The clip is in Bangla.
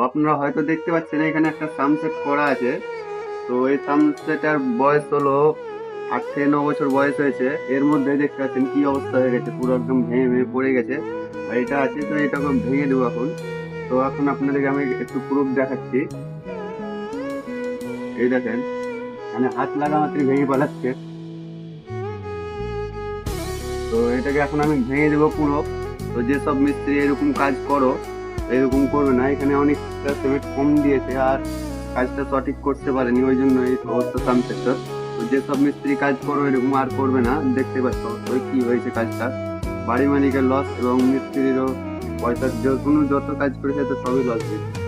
আপনারা হয়তো দেখতে পাচ্ছেন এখানে একটা সানসেট করা আছে। তো এই সানসেটার বয়স হলো 8 থেকে 9 বছর বয়স হয়েছে। এর মধ্যে দেখতে পাচ্ছেন কি অবস্থা হয়ে গেছে, পুরো একদম ভেঙে ভেঙে পড়ে গেছে। আর এটা আছে, তো এটাকে ভেঙে দেবো এখন। তো এখন আপনাদেরকে আমি একটু প্রুফ দেখাচ্ছি। এই দেখেন, মানে হাত লাগা মাত্রই ভেঙে পালাচ্ছে। তো এটাকে এখন আমি ভেঙে দেবো পুরো। তো যেসব মিস্ত্রি এরকম কাজ করো, এরকম করবে না। এখানে অনেকটা সিমেন্ট কম দিয়েছে আর কাজটা সঠিক করতে পারেনি, ওই জন্য এই অবস্থা সানসেটটা। তো যেসব মিস্ত্রি কাজ করো এরকম আর করবে না। দেখতে পাচ্ছ ওই কি হয়েছে কাজটা। বাড়ি মালিকের লস এবং মিস্ত্রিরও পয়সা, যত কাজ করেছে তো সবই লস হয়েছে।